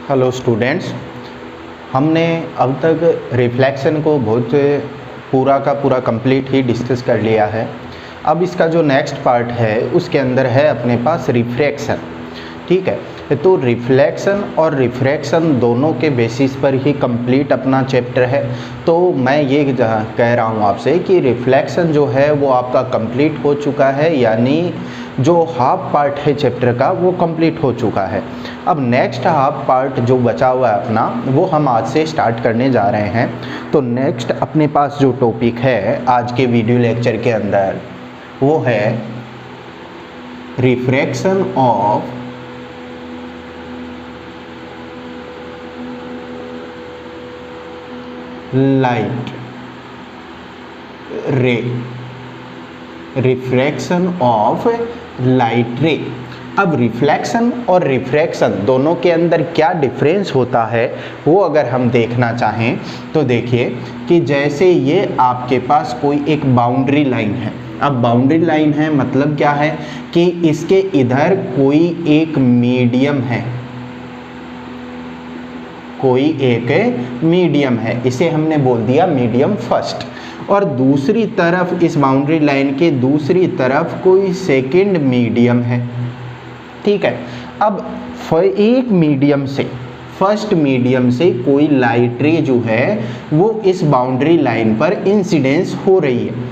Hello students, हमने अब तक रिफ्लेक्शन को बहुत पूरा का पूरा कंप्लीट ही डिस्कस कर लिया है। अब इसका जो नेक्स्ट पार्ट है उसके अंदर है अपने पास रिफ्रैक्शन। ठीक है, तो रिफ्लेक्शन और रिफ्रैक्शन दोनों के बेसिस पर ही कंप्लीट अपना चैप्टर है। तो मैं ये कह रहा हूँ आपसे कि रिफ्लेक्शन जो है वो आपका कंप्लीट हो चुका है, यानी जो हाफ पार्ट है चैप्टर का वो कंप्लीट हो चुका है। अब नेक्स्ट हाफ पार्ट जो बचा हुआ है अपना, वो हम आज से स्टार्ट करने जा रहे हैं। तो नेक्स्ट अपने पास जो टॉपिक है आज के वीडियो लेक्चर के अंदर वो है रिफ्रैक्शन ऑफ लाइट रे। रिफ्रैक्शन ऑफ लाइट रे। अब रिफ्लेक्शन और रिफ्रैक्शन दोनों के अंदर क्या डिफरेंस होता है वो अगर हम देखना चाहें तो देखिए कि जैसे ये आपके पास कोई एक बाउंड्री लाइन है। अब बाउंड्री लाइन है मतलब क्या है कि इसके इधर कोई एक मीडियम है, कोई एक मीडियम है, इसे हमने बोल दिया मीडियम फर्स्ट। और दूसरी तरफ इस बाउंड्री लाइन के दूसरी तरफ कोई सेकंड मीडियम है। ठीक है, अब एक मीडियम से, फर्स्ट मीडियम से कोई लाइट रे जो है वो इस बाउंड्री लाइन पर इंसिडेंस हो रही है,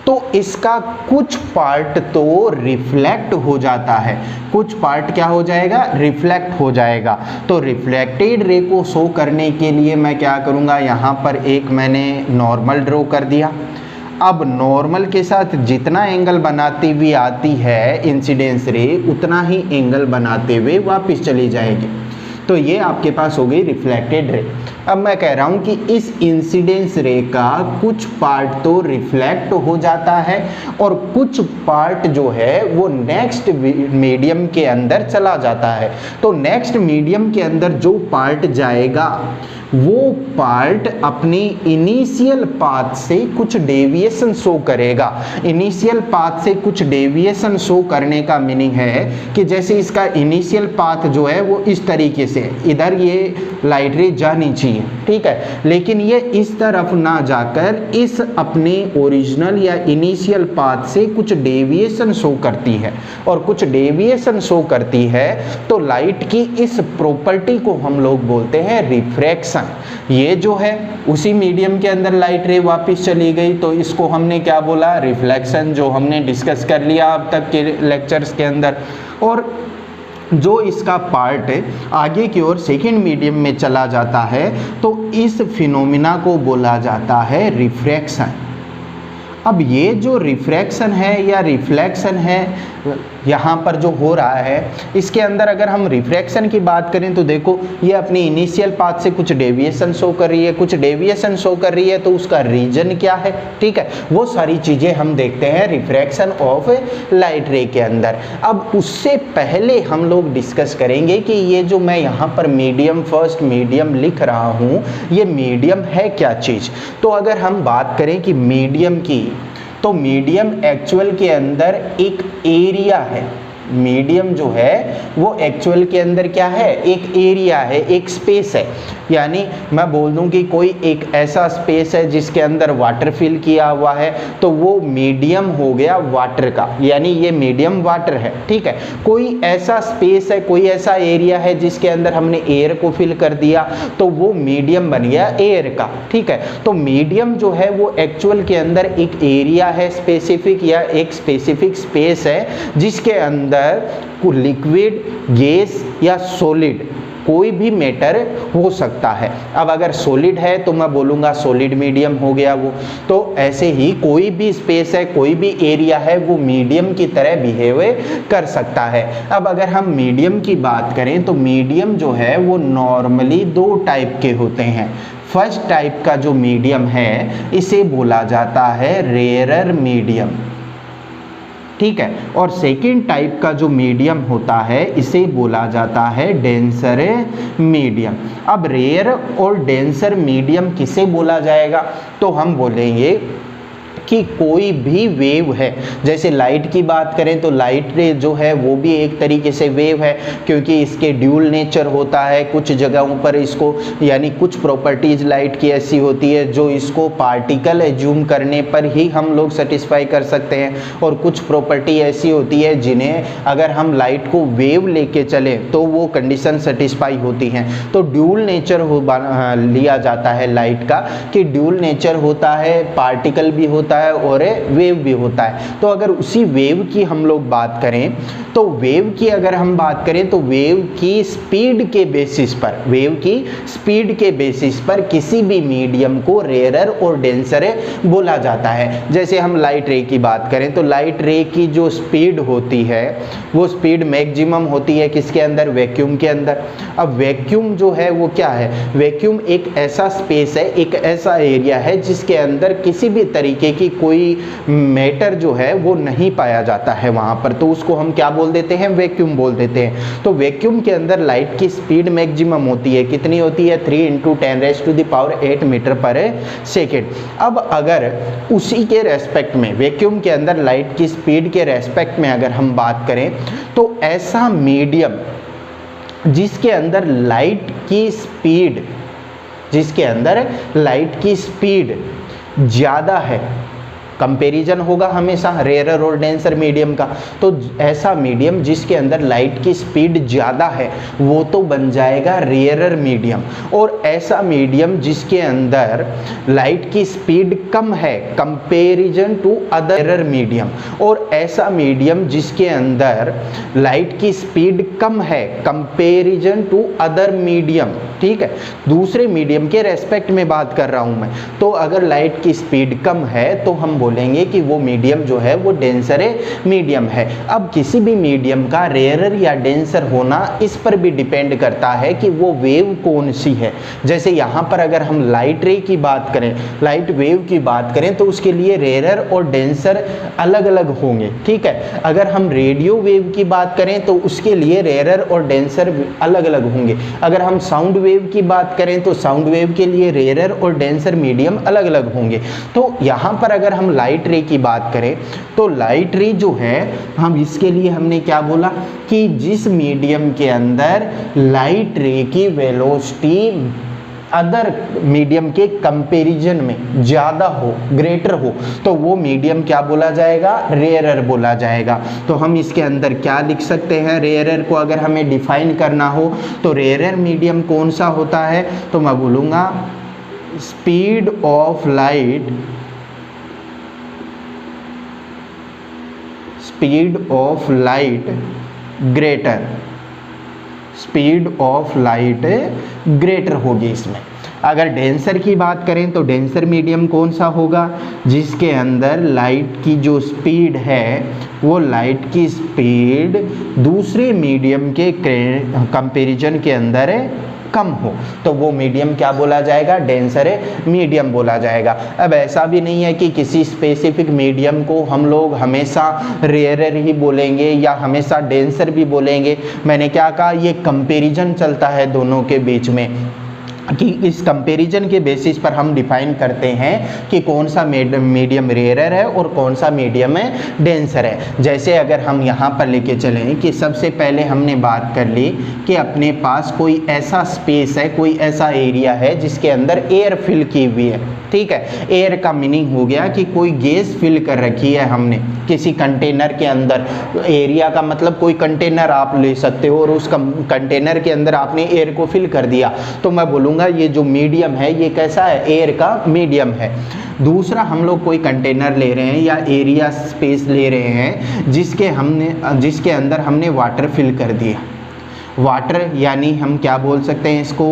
तो इसका कुछ पार्ट तो रिफ्लेक्ट हो जाता है, कुछ पार्ट क्या हो जाएगा, रिफ्लेक्ट हो जाएगा। तो रिफ्लेक्टेड रे को शो करने के लिए मैं क्या करूँगा, यहाँ पर एक मैंने नॉर्मल ड्रॉ कर दिया। अब नॉर्मल के साथ जितना एंगल बनाती हुई आती है इंसिडेंस रे, उतना ही एंगल बनाते हुए वापस चली जाएगी। तो ये आपके पास हो गई रिफ्लेक्टेड रे। अब मैं कह रहा हूँ कि इस इंसिडेंस रे का कुछ पार्ट तो रिफ्लेक्ट हो जाता है और कुछ पार्ट जो है वो नेक्स्ट मीडियम के अंदर चला जाता है। तो नेक्स्ट मीडियम के अंदर जो पार्ट जाएगा वो पार्ट अपनी इनिशियल पाथ से कुछ डेविएशन शो करेगा। इनिशियल पाथ से कुछ डेविएशन शो करने का मीनिंग है कि जैसे इसका इनिशियल पाथ जो है वो इस तरीके से, इधर ये लाइट रे जानी चाहिए, ठीक है, लेकिन ये इस तरफ ना जाकर इस अपने ओरिजिनल या इनिशियल पाथ से कुछ डेविएशन शो करती है। और कुछ डेविएशन शो करती है तो लाइट की इस प्रॉपर्टी को हम लोग बोलते हैं रिफ्रैक्शन। ये जो है उसी मीडियम के अंदर लाइट रे वापस चली गई, तो इसको हमने क्या बोला, रिफ्लेक्शन, जो हमने डिस्कस कर लिया अब तक के लेक्चर्स के अंदर। और जो इसका पार्ट आगे की ओर सेकेंड मीडियम में चला जाता है तो इस फिनोमिना को बोला जाता है रिफ्रैक्शन। अब ये जो रिफ्रैक्शन है या रिफ्लेक्शन है यहाँ पर जो हो रहा है, इसके अंदर अगर हम रिफ्रैक्शन की बात करें तो देखो ये अपनी इनिशियल पाथ से कुछ डेविएशन शो कर रही है, कुछ डेविएशन शो कर रही है, तो उसका रीजन क्या है, ठीक है, वो सारी चीज़ें हम देखते हैं रिफ्रैक्शन ऑफ लाइट रे के अंदर। अब उससे पहले हम लोग डिस्कस करेंगे कि ये जो मैं यहाँ पर मीडियम फर्स्ट मीडियम लिख रहा हूँ, ये मीडियम है क्या चीज़। तो अगर हम बात करें कि मीडियम की, तो मीडियम एक्चुअल के अंदर एक एरिया है। मीडियम जो है वो एक्चुअल के अंदर क्या है, एक एरिया है, एक स्पेस है। यानी मैं बोल दूं कि कोई एक ऐसा स्पेस है जिसके अंदर वाटर फिल किया हुआ है, तो वो मीडियम हो गया वाटर का, यानी ये मीडियम वाटर है, ठीक है। कोई ऐसा स्पेस है, कोई ऐसा एरिया है जिसके अंदर हमने एयर को फिल कर दिया, तो वो मीडियम बन गया एयर का, ठीक है। तो मीडियम जो है वो एक्चुअल के अंदर एक एरिया है स्पेसिफिक, या एक स्पेसिफिक स्पेस है जिसके अंदर लिक्विड, गैस या सॉलिड कोई भी मैटर हो सकता है। अब अगर सॉलिड है तो मैं बोलूँगा सॉलिड मीडियम हो गया वो। तो ऐसे ही कोई भी स्पेस है, कोई भी एरिया है, वो मीडियम की तरह बिहेव कर सकता है। अब अगर हम मीडियम की बात करें तो मीडियम जो है वो नॉर्मली दो टाइप के होते हैं। फर्स्ट टाइप का जो मीडियम है इसे बोला जाता है रेयरर मीडियम, ठीक है। और सेकेंड टाइप का जो मीडियम होता है इसे बोला जाता है डेंसर मीडियम। अब रेयर और डेंसर मीडियम किसे बोला जाएगा, तो हम बोलेंगे कि कोई भी वेव है, जैसे लाइट की बात करें तो लाइट रे जो है वो भी एक तरीके से वेव है, क्योंकि इसके ड्यूल नेचर होता है। कुछ जगहों पर इसको यानी कुछ प्रॉपर्टीज लाइट की ऐसी होती है जो इसको पार्टिकल एज्यूम करने पर ही हम लोग सेटिस्फाई कर सकते हैं, और कुछ प्रॉपर्टी ऐसी होती है जिन्हें अगर हम लाइट को वेव लेके चले तो वो कंडीशन सेटिस्फाई होती हैं। तो ड्यूल नेचर लिया जाता है लाइट का, कि ड्यूल नेचर होता है, पार्टिकल भी होता है और वेव भी होता है। तो अगर उसी वेव की हम लोग बात करें तो वेव की अगर हम बात करें तो वेव की स्पीड के बेसिस पर, वेव की स्पीड के बेसिस पर किसी भी मीडियम को रेयरर और डेंसर बोला जाता है। जैसे हम लाइट रे की बात करें तो लाइट रे की जो स्पीड होती है वो स्पीड मैक्सिमम होती है किसके अंदर, वैक्यूम के अंदर। अब वैक्यूम जो है वो क्या है, वैक्यूम एक ऐसा स्पेस है, एक ऐसा एरिया है जिसके अंदर किसी भी तरीके की कोई मैटर जो है वो नहीं पाया जाता है वहाँ पर, तो उसको हम क्या बोल देते हैं, वैक्यूम बोल देते हैं। तो वैक्यूम के अंदर लाइट की स्पीड मैक्सिमम होती है, कितनी होती है, 3 × 10⁻⁸ मीटर पर सेकेंड। अब अगर उसी के रेस्पेक्ट में वैक्यूम के अंदर लाइट की स्पीड के रेस्पेक्ट में अगर हम बात करें तो ऐसा मीडियम जिसके अंदर लाइट की स्पीड, जिसके अंदर लाइट की स्पीड ज़्यादा है, कंपैरिजन होगा हमेशा रेयरर और डेंसर मीडियम का, तो ऐसा मीडियम जिसके अंदर लाइट की स्पीड ज़्यादा है वो तो बन जाएगा रेयरर मीडियम, और ऐसा मीडियम जिसके अंदर लाइट की स्पीड कम है comparison to other rarer medium, और ऐसा मीडियम जिसके अंदर लाइट की स्पीड कम है कंपैरिजन टू अदर मीडियम। ठीक है, दूसरे मीडियम के रेस्पेक्ट में बात कर रहा हूँ मैं। तो अगर लाइट की स्पीड कम है तो हम बोलेंगे कि वो मीडियम जो है वो डेंसर मीडियम है। अब किसी भी मीडियम का रेयरर या डेंसर होना इस पर भी डिपेंड करता है कि वो वेव कौन सी है। जैसे यहाँ पर अगर हम लाइट रे की बात करें, लाइट वेव की बात करें तो उसके लिए रेयरर और डेंसर अलग अलग होंगे। ठीक है, अगर हम रेडियो वेव की बात करें तो उसके लिए रेयरर और डेंसर अलग अलग होंगे। अगर हम साउंड वेव की बात करें तो साउंड वेव के लिए रेयरर और डेंसर मीडियम अलग अलग होंगे। तो यहाँ पर अगर हम लाइट रे की बात करें तो लाइट रे जो है, हम इसके लिए हमने क्या बोला कि जिस मीडियम के अंदर लाइट रे की वेलोसिटी अदर मीडियम के कंपैरिजन में ज़्यादा हो, ग्रेटर हो, तो वो मीडियम क्या बोला जाएगा, रेयरर बोला जाएगा। तो हम इसके अंदर क्या लिख सकते हैं, रेयरर को अगर हमें डिफाइन करना हो तो रेयरर मीडियम कौन सा होता है, तो मैं बोलूँगा speed of light, speed of light greater, speed of light greater होगी इसमें। अगर डेंसर की बात करें तो डेंसर मीडियम कौन सा होगा, जिसके अंदर लाइट की जो स्पीड है वो लाइट की स्पीड दूसरे मीडियम के कंपैरिजन के अंदर कम हो, तो वो मीडियम क्या बोला जाएगा, डेंसर मीडियम बोला जाएगा। अब ऐसा भी नहीं है कि किसी स्पेसिफिक मीडियम को हम लोग हमेशा रेयरर ही बोलेंगे या हमेशा डेंसर भी बोलेंगे। मैंने क्या कहा, ये कंपैरिजन चलता है दोनों के बीच में, कि इस कंपैरिजन के बेसिस पर हम डिफाइन करते हैं कि कौन सा मीडियम रेयरर है और कौन सा मीडियम है डेंसर है। जैसे अगर हम यहाँ पर लेके चलें कि सबसे पहले हमने बात कर ली कि अपने पास कोई ऐसा स्पेस है, कोई ऐसा एरिया है जिसके अंदर एयर फिल की हुई है। ठीक है, एयर का मीनिंग हो गया कि कोई गैस फिल कर रखी है हमने किसी कंटेनर के अंदर। एरिया का मतलब कोई कंटेनर आप ले सकते हो और उस कंटेनर के अंदर आपने एयर को फिल कर दिया, तो मैं बोलूँगा ये जो मीडियम है ये कैसा है, एयर का मीडियम है। दूसरा, हम लोग कोई कंटेनर ले रहे हैं या एरिया स्पेस ले रहे हैं जिसके अंदर हमने वाटर फिल कर दिया। वाटर यानी हम क्या बोल सकते हैं इसको,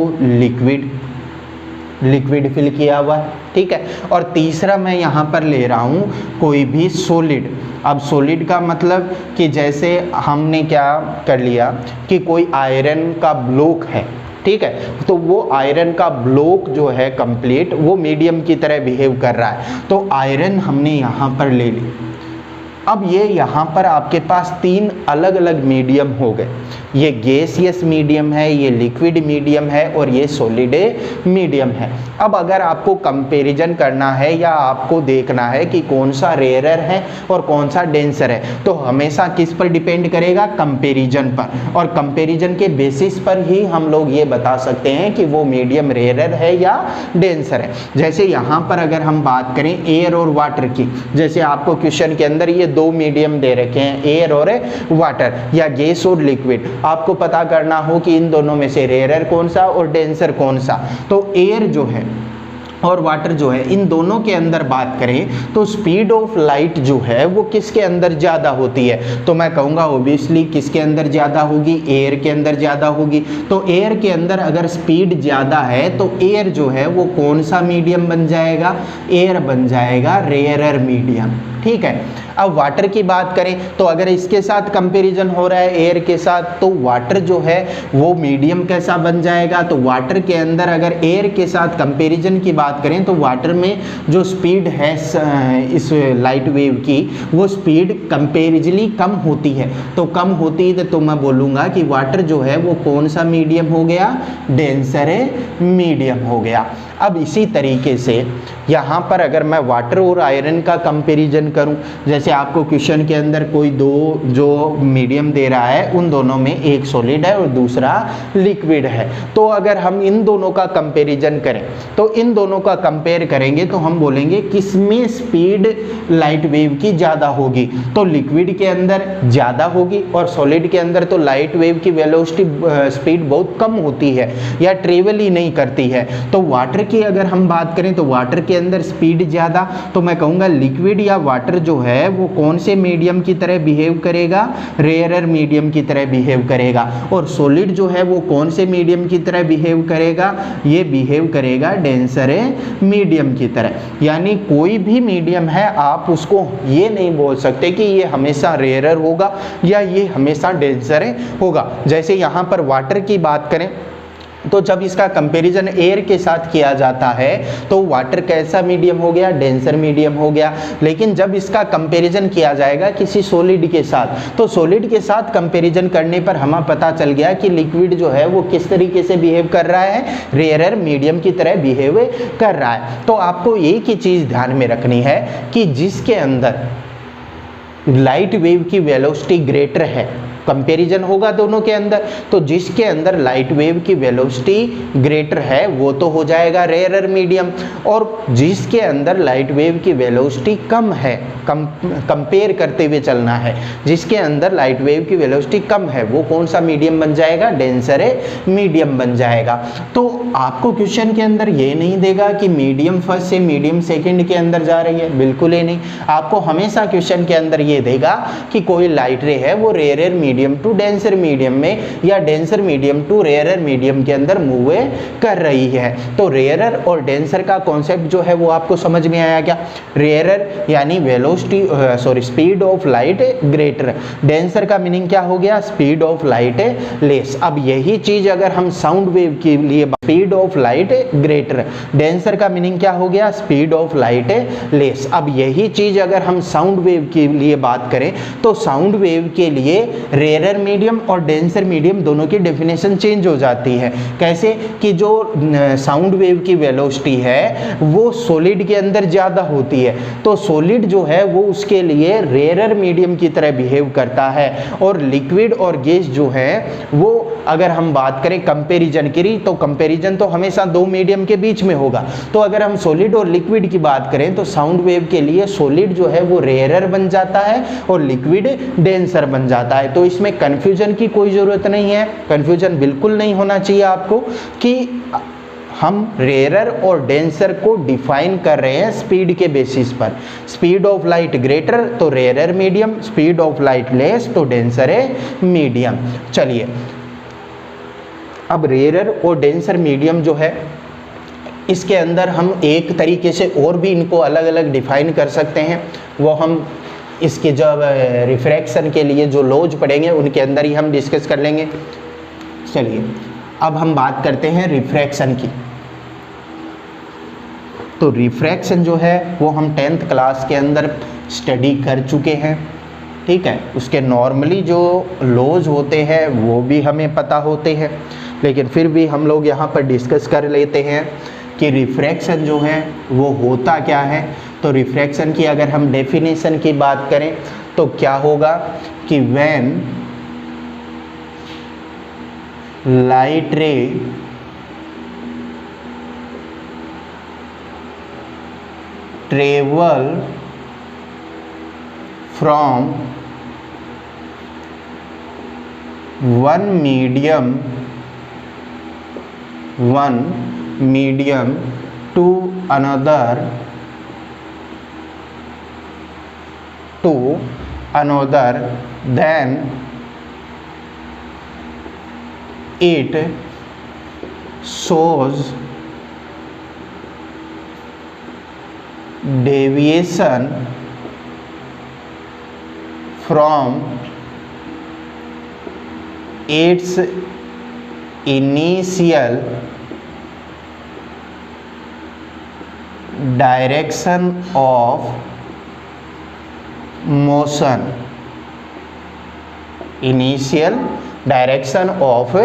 लिक्विड फिल किया हुआ है। ठीक है, और तीसरा मैं यहाँ पर ले रहा हूँ कोई भी सॉलिड। अब सॉलिड का मतलब कि जैसे हमने क्या कर लिया कि कोई आयरन का ब्लॉक है, ठीक है, तो वो आयरन का ब्लॉक जो है कंप्लीट वो मीडियम की तरह बिहेव कर रहा है, तो आयरन हमने यहाँ पर ले ली। अब ये यहाँ पर आपके पास तीन अलग अलग मीडियम हो गए, ये गैसियस मीडियम है, ये लिक्विड मीडियम है और ये सॉलिड मीडियम है। अब अगर आपको कंपैरिजन करना है या आपको देखना है कि कौन सा रेयरर है और कौन सा डेंसर है, तो हमेशा किस पर डिपेंड करेगा, कंपैरिजन पर, और कंपैरिजन के बेसिस पर ही हम लोग ये बता सकते हैं कि वो मीडियम रेयरर है या डेंसर है। जैसे यहाँ पर अगर हम बात करें एयर और वाटर की, जैसे आपको क्वेश्चन के अंदर ये दो मीडियम दे रखे हैं, एयर और वाटर या गैस और लिक्विड, आपको पता करना हो कि इन दोनों में से रेयरर कौन सा और डेंसर कौन सा। तो एयर जो है और वाटर जो है, इन दोनों के अंदर बात करें तो स्पीड ऑफ लाइट जो है वो किसके अंदर ज़्यादा होती है, तो मैं कहूँगा ओबियसली किसके अंदर ज़्यादा होगी, एयर के अंदर ज़्यादा होगी। तो एयर के अंदर अगर स्पीड ज़्यादा है तो एयर जो है वो कौन सा मीडियम बन जाएगा, एयर बन जाएगा रेयरर मीडियम, ठीक है। अब वाटर की बात करें तो अगर इसके साथ कंपैरिजन हो रहा है एयर के साथ, तो वाटर जो है वो मीडियम कैसा बन जाएगा, तो वाटर के अंदर अगर एयर के साथ कंपैरिजन की बात करें तो वाटर में जो स्पीड है इस लाइट वेव की, वो स्पीड कंपैरिजनली कम होती है। तो कम होती है तो मैं बोलूँगा कि वाटर जो है वो कौन सा मीडियम हो गया, डेंसर मीडियम हो गया। अब इसी तरीके से यहाँ पर अगर मैं वाटर और आयरन का कंपैरिजन करूँ, जैसे आपको क्वेश्चन के अंदर कोई दो जो मीडियम दे रहा है, उन दोनों में एक सॉलिड है और दूसरा लिक्विड है, तो अगर हम इन दोनों का कंपैरिजन करें तो इन दोनों का कंपेयर करेंगे तो हम बोलेंगे किसमें स्पीड लाइट वेव की ज़्यादा होगी, तो लिक्विड के अंदर ज़्यादा होगी और सॉलिड के अंदर तो लाइट वेव की वेलोसिटी स्पीड बहुत कम होती है या ट्रेवल ही नहीं करती है। तो वाटर की अगर हम बात करें तो वाटर के अंदर स्पीड ज़्यादा, तो मैं कहूँगा लिक्विड या वाटर जो है वो कौन से मीडियम की तरह बिहेव करेगा, रेयरर मीडियम की तरह बिहेव करेगा। और सॉलिड जो है वो कौन से मीडियम की तरह बिहेव करेगा, ये बिहेव करेगा डेंसर मीडियम की तरह। यानी कोई भी मीडियम है आप उसको ये नहीं बोल सकते कि ये हमेशा रेयरर होगा या ये हमेशा डेंसर होगा। जैसे यहाँ पर वाटर की बात करें तो जब इसका कंपैरिजन एयर के साथ किया जाता है तो वाटर कैसा मीडियम हो गया, डेंसर मीडियम हो गया। लेकिन जब इसका कंपैरिजन किया जाएगा किसी सॉलिड के साथ, तो सॉलिड के साथ कंपैरिजन करने पर हमें पता चल गया कि लिक्विड जो है वो किस तरीके से बिहेव कर रहा है, रेयरर मीडियम की तरह बिहेव कर रहा है। तो आपको एक ही चीज़ ध्यान में रखनी है कि जिसके अंदर लाइट वेव की वेलोसिटी ग्रेटर है, कंपैरिजन होगा दोनों के अंदर, तो जिसके अंदर लाइट वेव की वेलोसिटी ग्रेटर है वो तो हो जाएगा रेयरर मीडियम, और जिसके अंदर लाइट वेव की वेलोसिटी कम है, कंपेयर करते हुए चलना है, जिसके अंदर लाइट वेव की वेलोसिटी कम है वो कौन सा मीडियम बन जाएगा, डेंसर मीडियम बन जाएगा। तो आपको क्वेश्चन के अंदर ये नहीं देगा कि मीडियम फर्स्ट से मीडियम सेकंड के अंदर जा रही है, बिल्कुल ही नहीं। आपको हमेशा क्वेश्चन के अंदर ये देगा कि कोई लाइट रे है वो rarer medium to denser medium में या denser medium to rarer medium के अंदर मूव कर रही है। तो रेयरर और डेंसर का कॉन्सेप्ट जो है वो आपको समझ में आया क्या। रेयरर यानी speed of light greater, denser का मीनिंग क्या हो गया, स्पीड ऑफ लाइट लेस। अब यही चीज अगर हम साउंड वेव के लिए, speed of light greater, denser का मीनिंग क्या हो गया, स्पीड ऑफ लाइट लेस। अब यही चीज अगर हम साउंड वेव के लिए बात करें तो साउंड वेव के लिए रेयरर मीडियम और डेंसर मीडियम दोनों की डेफिनेशन चेंज हो जाती है। कैसे कि जो साउंड वेव की वेलोसिटी है वो सॉलिड के अंदर ज़्यादा होती है, तो सॉलिड जो है वो उसके लिए रेयरर मीडियम की तरह बिहेव करता है, और लिक्विड और गैस जो है वो अगर हम बात करें कंपैरिजन की, तो कंपैरिजन तो हमेशा दो मीडियम के बीच में होगा। तो अगर हम सॉलिड और लिक्विड की बात करें तो साउंड वेव के लिए सॉलिड जो है वो रेयरर बन जाता है और लिक्विड डेंसर बन जाता है। तो इसमें कन्फ्यूजन की कोई ज़रूरत नहीं है, कन्फ्यूजन बिल्कुल नहीं होना चाहिए आपको कि हम रेयरर और डेंसर को डिफाइन कर रहे हैं स्पीड के बेसिस पर। स्पीड ऑफ लाइट ग्रेटर तो rarer medium, speed of light less तो डेंसर मीडियम। चलिए अब रेयरर और डेंसर मीडियम जो है इसके अंदर हम एक तरीके से और भी इनको अलग अलग डिफाइन कर सकते हैं, वो हम इसके जब रिफ्रैक्शन के लिए जो लॉज पढ़ेंगे उनके अंदर ही हम डिस्कस कर लेंगे। चलिए अब हम बात करते हैं रिफ्रैक्शन की। तो रिफ्रैक्शन जो है वो हम 10th क्लास के अंदर स्टडी कर चुके हैं, ठीक है। उसके नॉर्मली जो लॉज होते हैं वो भी हमें पता होते हैं, लेकिन फिर भी हम लोग यहाँ पर डिस्कस कर लेते हैं कि रिफ्रैक्शन जो है वो होता क्या है। तो रिफ्रैक्शन की अगर हम डेफिनेशन की बात करें तो क्या होगा कि when light ray travel from one medium to another then it shows deviation from its initial direction of motion, initial direction of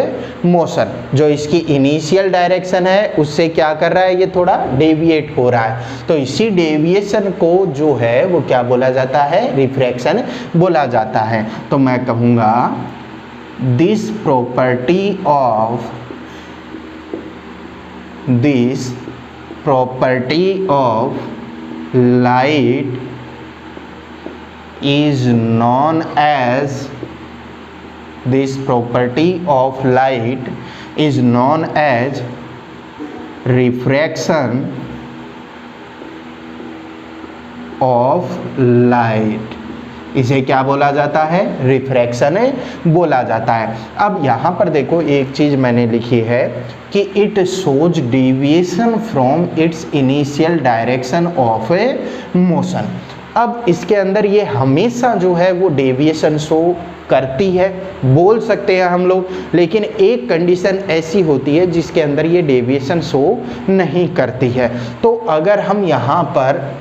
motion. जो इसकी इनिशियल डायरेक्शन है उससे क्या कर रहा है, ये थोड़ा डेविएट हो रहा है, तो इसी डेविएशन को जो है वो क्या बोला जाता है, रिफ्रैक्शन बोला जाता है। तो मैं कहूँगा this property of light is known as refraction of light। इसे क्या बोला जाता है, रिफ्रैक्शन बोला जाता है। अब यहाँ पर देखो एक चीज़ मैंने लिखी है कि it shows deviation from its initial direction of A motion. अब इसके अंदर ये हमेशा जो है वो डेविएशन शो करती है, बोल सकते हैं हम लोग, लेकिन एक कंडीशन ऐसी होती है जिसके अंदर ये डेविएशन शो नहीं करती है। तो अगर हम यहाँ पर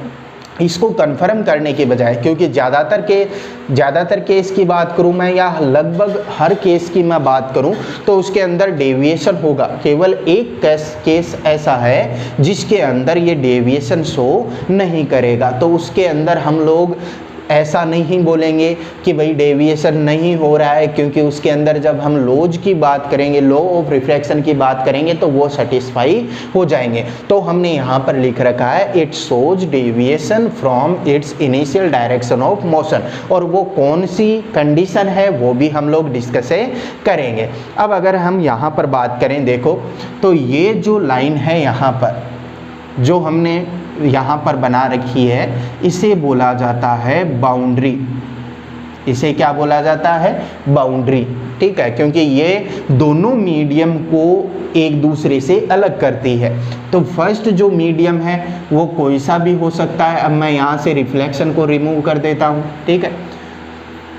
इसको कंफर्म करने के बजाय, क्योंकि ज़्यादातर केस की बात करूं मैं या लगभग हर केस की मैं बात करूं तो उसके अंदर डेविएशन होगा, केवल एक केस ऐसा है जिसके अंदर ये डेविएशन शो नहीं करेगा। तो उसके अंदर हम लोग ऐसा नहीं बोलेंगे कि भाई डेविएशन नहीं हो रहा है, क्योंकि उसके अंदर जब हम लॉज की बात करेंगे, लॉ ऑफ रिफ्रैक्शन की बात करेंगे तो वो सेटिस्फाई हो जाएंगे। तो हमने यहाँ पर लिख रखा है it shows deviation from its initial direction of motion, और वो कौन सी कंडीशन है वो भी हम लोग डिस्कस करेंगे। अब अगर हम यहाँ पर बात करें, देखो तो ये जो लाइन है यहाँ पर जो हमने यहाँ पर बना रखी है इसे बोला जाता है बाउंड्री। इसे क्या बोला जाता है, बाउंड्री, ठीक है, क्योंकि ये दोनों मीडियम को एक दूसरे से अलग करती है। तो फर्स्ट जो मीडियम है वो कोई सा भी हो सकता है। अब मैं यहाँ से रिफ्लेक्शन को रिमूव कर देता हूँ, ठीक है।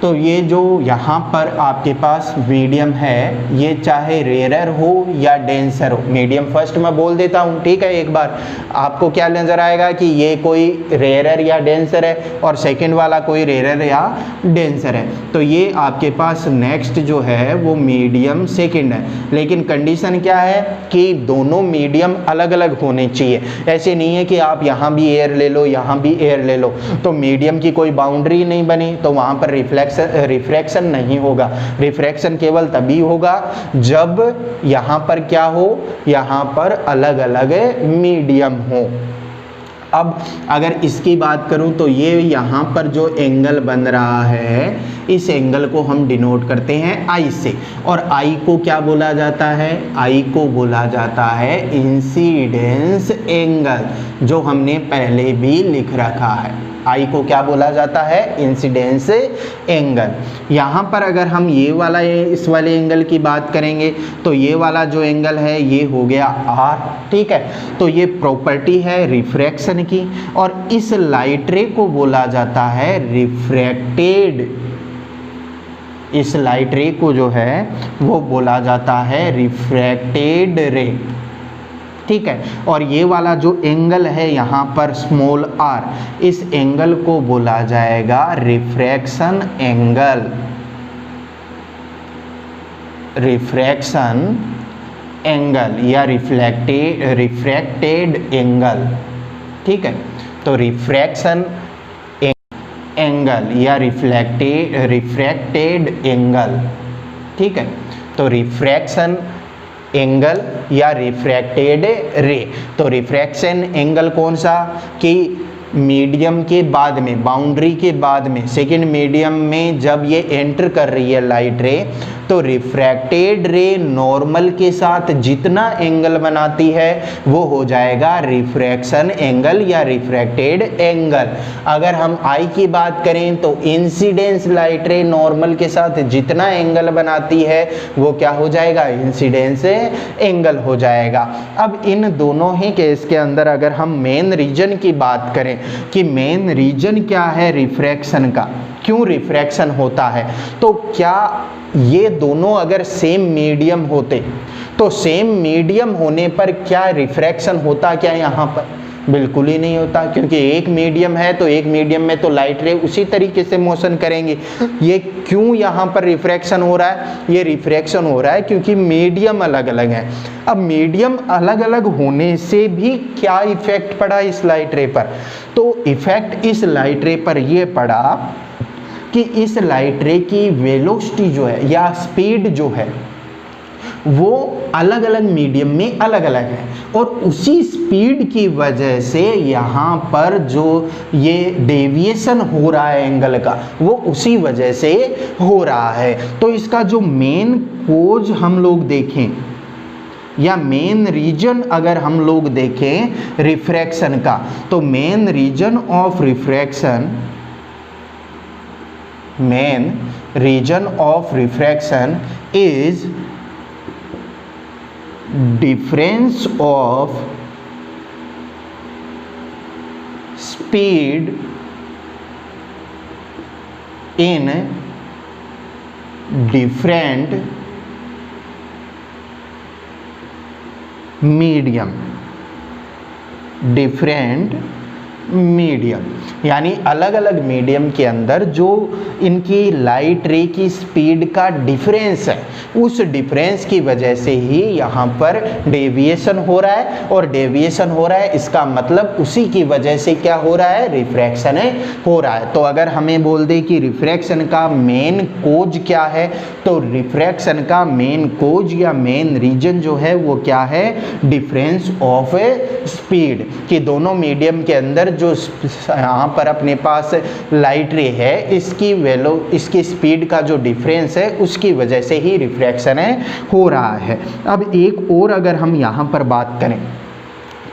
तो ये जो यहाँ पर आपके पास मीडियम है ये चाहे रेयर हो या डेंसर हो, मीडियम फर्स्ट मैं बोल देता हूँ, ठीक है। एक बार आपको क्या नज़र आएगा कि ये कोई रेयर या डेंसर है और सेकंड वाला कोई रेयर या डेंसर है। तो ये आपके पास नेक्स्ट जो है वो मीडियम सेकंड है, लेकिन कंडीशन क्या है कि दोनों मीडियम अलग अलग होने चाहिए। ऐसे नहीं है कि आप यहाँ भी एयर ले लो यहाँ भी एयर ले लो, तो मीडियम की कोई बाउंड्री नहीं बनी, तो वहाँ पर रिफ्रैक्शन नहीं होगा। रिफ्रैक्शन केवल तभी होगा जब यहाँ पर क्या हो, यहाँ पर अलग अलग मीडियम हो। अब अगर इसकी बात करूं तो ये यहाँ पर जो एंगल बन रहा है इस एंगल को हम डिनोट करते हैं आई से, और आई को क्या बोला जाता है, आई को बोला जाता है इंसिडेंस एंगल, जो हमने पहले भी लिख रखा है। आई को क्या बोला जाता है, इंसिडेंस एंगल। यहाँ पर अगर हम ये वाला इस वाले एंगल की बात करेंगे तो ये वाला जो एंगल है ये हो गया आर, ठीक है। तो ये प्रॉपर्टी है रिफ्रैक्शन की, और इस लाइट रे को बोला जाता है रिफ्रैक्टेड। इस लाइट रे को जो है वो बोला जाता है रिफ्रैक्टेड रे, ठीक है। और ये वाला जो एंगल है यहाँ पर स्मॉल r, इस एंगल को बोला जाएगा रिफ्रैक्शन एंगल, रिफ्रैक्शन एंगल या रिफ्रैक्टेड एंगल, ठीक है। तो रिफ्रैक्शन एंगल या रिफ्रैक्टेड एंगल, ठीक है। तो रिफ्रैक्शन एंगल या रिफ्रैक्टेड रे, तो रिफ्रैक्शन एंगल कौन सा कि मीडियम के बाद में, बाउंड्री के बाद में, सेकेंड मीडियम में जब ये एंटर कर रही है लाइट रे, तो रिफ्रैक्टेड रे नॉर्मल के साथ जितना एंगल बनाती है वो हो जाएगा रिफ्रैक्शन एंगल या रिफ्रैक्टेड एंगल। अगर हम आई की बात करें तो इंसिडेंस लाइट रे नॉर्मल के साथ जितना एंगल बनाती है वो क्या हो जाएगा, इंसिडेंस एंगल हो जाएगा। अब इन दोनों ही केस के अंदर अगर हम मेन रीजन की बात करें कि मेन रीजन क्या है रिफ्रैक्शन का, क्यों रिफ्रैक्शन होता है, तो क्या ये दोनों अगर सेम मीडियम होते तो सेम मीडियम होने पर क्या रिफ्रैक्शन होता क्या यहाँ पर, बिल्कुल ही नहीं होता, क्योंकि एक मीडियम है तो एक मीडियम में तो लाइट रे उसी तरीके से मोशन करेंगे। ये क्यों यहाँ पर रिफ्रैक्शन हो रहा है, ये रिफ्रैक्शन हो रहा है क्योंकि मीडियम अलग अलग है। अब मीडियम अलग अलग होने से भी क्या इफेक्ट पड़ा इस लाइट रे पर, तो इफेक्ट इस लाइट रे पर ये पड़ा कि इस लाइट रे की वेलोसिटी जो है या स्पीड जो है वो अलग अलग मीडियम में अलग अलग है, और उसी स्पीड की वजह से यहाँ पर जो ये डेविएशन हो रहा है एंगल का वो उसी वजह से हो रहा है। तो इसका जो मेन कोज हम लोग देखें या मेन रीजन अगर हम लोग देखें रिफ्रैक्शन का, तो main reason of refraction, main region of refraction is difference of speed in different medium, different medium, यानी अलग अलग मीडियम के अंदर जो इनकी लाइट रे की स्पीड का डिफरेंस है, उस डिफरेंस की वजह से ही यहाँ पर डेविएशन हो रहा है, और डेविएशन हो रहा है इसका मतलब उसी की वजह से क्या हो रहा है, रिफ्रैक्शन हो रहा है। तो अगर हमें बोल दे कि रिफ्रैक्शन का मेन कोज क्या है, तो रिफ्रैक्शन का मेन कोज या मेन रीजन जो है वो क्या है, डिफरेंस ऑफ स्पीड, कि दोनों मीडियम के अंदर जो यहाँ पर अपने पास लाइट रे है इसकी स्पीड का जो डिफरेंस है उसकी वजह से ही रिफ्रैक्शन हो रहा है। अब एक और अगर हम यहाँ पर बात करें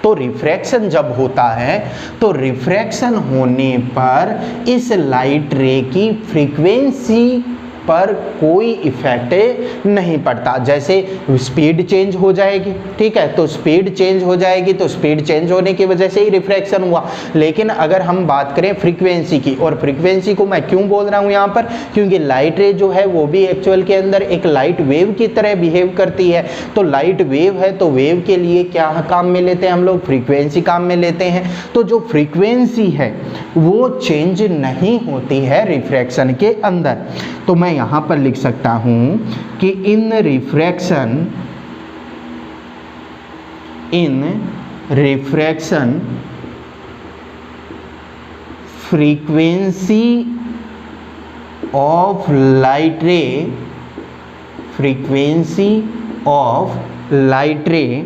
तो रिफ्रैक्शन जब होता है तो रिफ्रैक्शन होने पर इस लाइट रे की फ्रीक्वेंसी पर कोई इफेक्ट नहीं पड़ता। जैसे स्पीड चेंज हो जाएगी, ठीक है, तो स्पीड चेंज हो जाएगी तो स्पीड चेंज होने की वजह से ही रिफ्रैक्शन हुआ। लेकिन अगर हम बात करें फ्रीक्वेंसी की, और फ्रीक्वेंसी को मैं क्यों बोल रहा हूँ यहाँ पर, क्योंकि लाइट रे जो है वो भी एक्चुअल के अंदर एक लाइट वेव की तरह बिहेव करती है। तो लाइट वेव है तो वेव के लिए क्या काम में लेते हैं हम लोग, फ्रीक्वेंसी काम में लेते हैं। तो जो फ्रीक्वेंसी है वो चेंज नहीं होती है रिफ्रैक्शन के अंदर। तो मैं यहाँ पर लिख सकता हूं कि in refraction frequency of light ray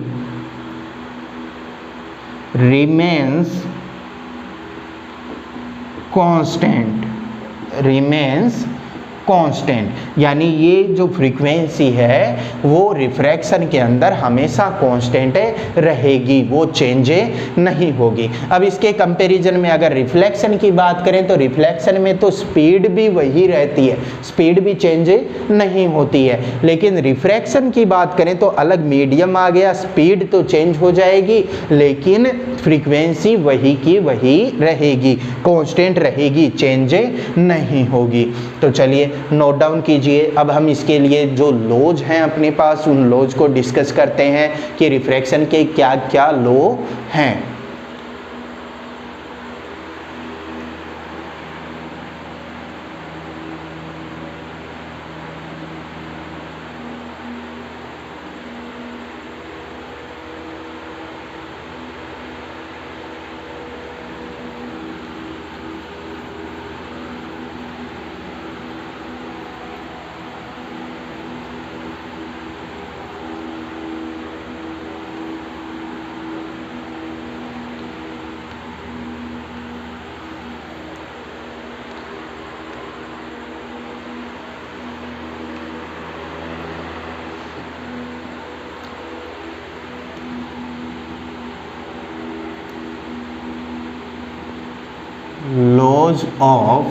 remains constant, यानी ये जो फ्रीक्वेंसी है वो रिफ्रैक्शन के अंदर हमेशा कांस्टेंट रहेगी, वो चेंज नहीं होगी। अब इसके कंपैरिजन में अगर रिफ्लेक्शन की बात करें तो रिफ्लेक्शन में तो स्पीड भी वही रहती है, स्पीड भी चेंज नहीं होती है। लेकिन रिफ्रैक्शन की बात करें तो अलग मीडियम आ गया, स्पीड तो चेंज हो जाएगी लेकिन फ्रीक्वेंसी वही की वही रहेगी, कांस्टेंट रहेगी, चेंज नहीं होगी। तो चलिए नोट डाउन कीजिए। अब हम इसके लिए जो लॉज हैं अपने पास, उन लॉज को डिस्कस करते हैं कि रिफ्रैक्शन के क्या क्या लॉ हैं। Laws of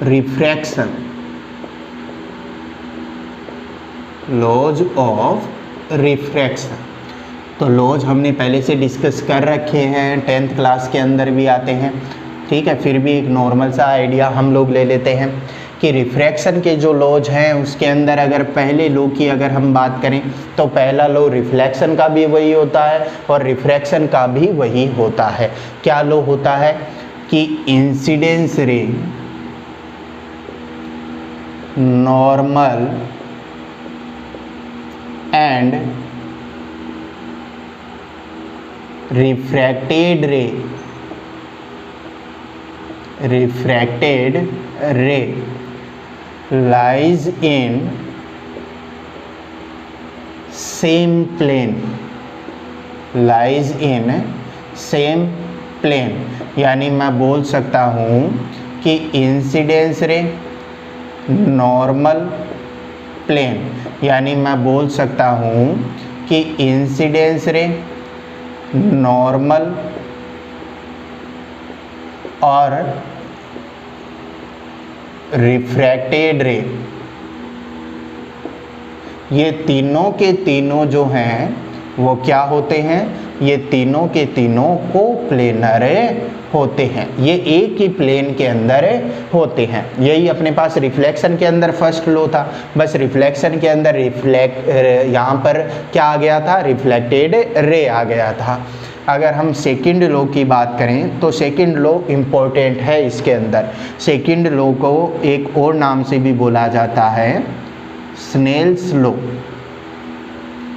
refraction, laws of refraction. तो लॉज हमने पहले से डिस्कस कर रखे हैं, 10th क्लास के अंदर भी आते हैं, ठीक है। फिर भी एक नॉर्मल सा आइडिया हम लोग ले लेते हैं कि रिफ्रैक्शन के जो लॉज हैं उसके अंदर अगर पहले लॉ की अगर हम बात करें तो पहला लॉ रिफ्लेक्शन का भी वही होता है और रिफ्रैक्शन का भी वही होता है। क्या लॉ होता है कि इंसिडेंस रे नॉर्मल एंड रिफ्रैक्टेड रे lies in same plane, lies in same plane। यानी मैं बोल सकता हूँ कि इंसिडेंस रे नॉर्मल प्लेन, यानी मैं बोल सकता हूँ कि इंसिडेंस रे नॉर्मल और रिफ्रैक्टेड रे, ये तीनों के तीनों जो हैं वो क्या होते हैं, ये तीनों के तीनों कोप्लेनर होते हैं, ये एक ही प्लेन के अंदर होते हैं। यही अपने पास रिफ्लेक्शन के अंदर फर्स्ट लॉ था। बस रिफ्लेक्शन के अंदर यहाँ पर क्या आ गया था, रिफ्लेक्टेड रे आ गया था। अगर हम सेकंड लॉ की बात करें तो सेकंड लॉ इम्पोर्टेंट है इसके अंदर। सेकंड लॉ को एक और नाम से भी बोला जाता है स्नेल्स लॉ,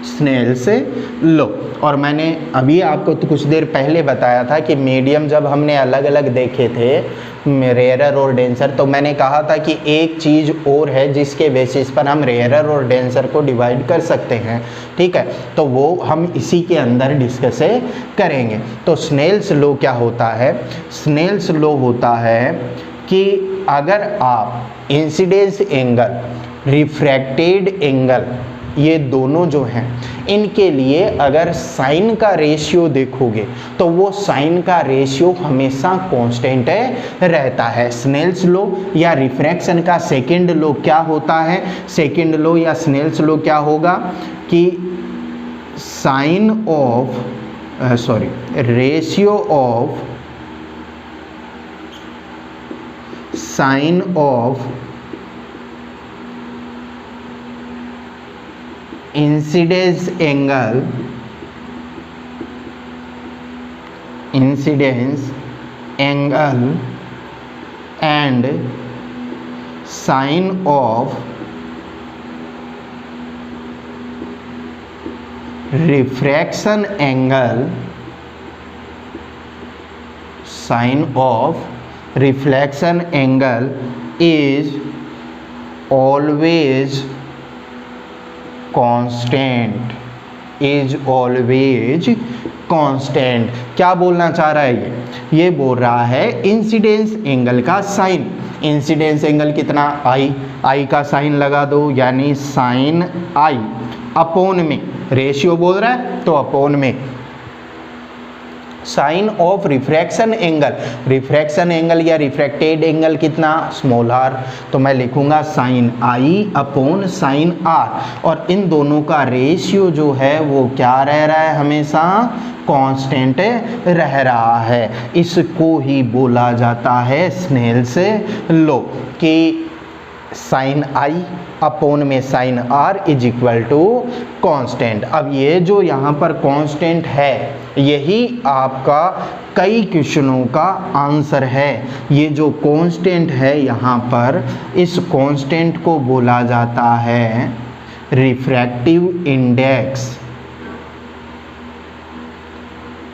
स्नेल्स लॉ। और मैंने अभी आपको तो कुछ देर पहले बताया था कि मीडियम जब हमने अलग अलग देखे थे, रेयरर और डेंसर, तो मैंने कहा था कि एक चीज़ और है जिसके बेसिस पर हम रेयरर और डेंसर को डिवाइड कर सकते हैं, ठीक है। तो वो हम इसी के अंदर डिस्कस करेंगे। तो स्नेल्स लॉ क्या होता है, स्नेल्स लॉ होता है कि अगर आप इंसिडेंस एंगल, रिफ्रैक्टेड एंगल, ये दोनों जो हैं इनके लिए अगर साइन का रेशियो देखोगे तो वो साइन का रेशियो हमेशा कांस्टेंट रहता है। स्नेल्स लॉ या रिफ्रैक्शन का सेकंड लॉ क्या होता है, सेकंड लॉ या स्नेल्स लॉ क्या होगा कि sine of ratio of sine of incidence angle and sine of refraction angle, sine of reflection angle is always constant, is always constant. क्या बोलना चाह रहा है ये बोल रहा है इंसिडेंस एंगल का साइन, इंसिडेंस एंगल कितना आई, आई का साइन लगा दो, यानी साइन आई अपोन में, रेशियो बोल रहा है तो अपोन में sine of refraction angle, refraction angle या रिफ्रैक्टेड एंगल कितना, स्मॉल आर, तो मैं लिखूंगा sine i upon sine r. और इन दोनों का रेशियो जो है वो क्या रह रहा है, हमेशा कांस्टेंट रह रहा है। इसको ही बोला जाता है स्नेल्स लॉ कि साइन आई अपॉन में sine are is equal to constant. अब ये जो यहाँ पर कांस्टेंट है यही आपका कई क्वेश्चनों का आंसर है। ये जो कांस्टेंट है यहाँ पर, इस कांस्टेंट को बोला जाता है रिफ्रैक्टिव इंडेक्स।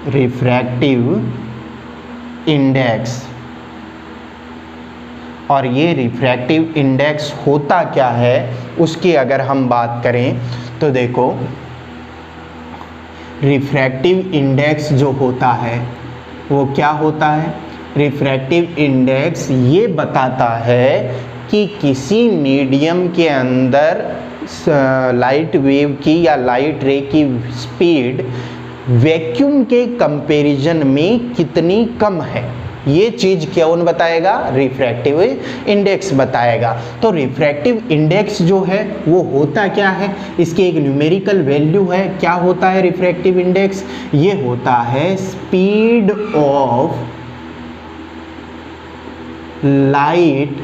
Refractive index. और ये रिफ्रैक्टिव इंडेक्स होता क्या है उसकी अगर हम बात करें तो देखो, रिफ्रैक्टिव इंडेक्स जो होता है वो क्या होता है? रिफ्रैक्टिव इंडेक्स ये बताता है कि किसी मीडियम के अंदर लाइट वेव की या लाइट रे की स्पीड वैक्यूम के कंपैरिजन में कितनी कम है। ये चीज कौन बताएगा? रिफ्रैक्टिव इंडेक्स बताएगा। तो रिफ्रैक्टिव इंडेक्स जो है वो होता क्या है? इसकी एक न्यूमेरिकल वैल्यू है। क्या होता है रिफ्रैक्टिव इंडेक्स? ये होता है speed of light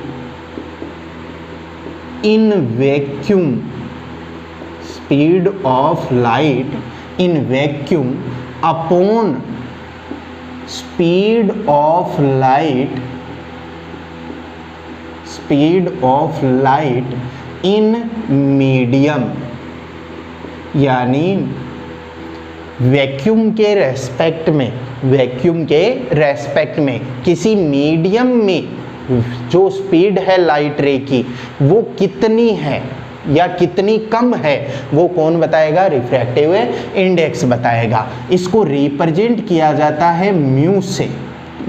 in vacuum. Speed of light in vacuum upon speed of light in medium. यानी वैक्यूम के रेस्पेक्ट में किसी मीडियम में जो स्पीड है लाइट रे की वो कितनी है या कितनी कम है, वो कौन बताएगा? रिफ्रैक्टिव इंडेक्स बताएगा। इसको रिप्रेजेंट किया जाता है म्यू से,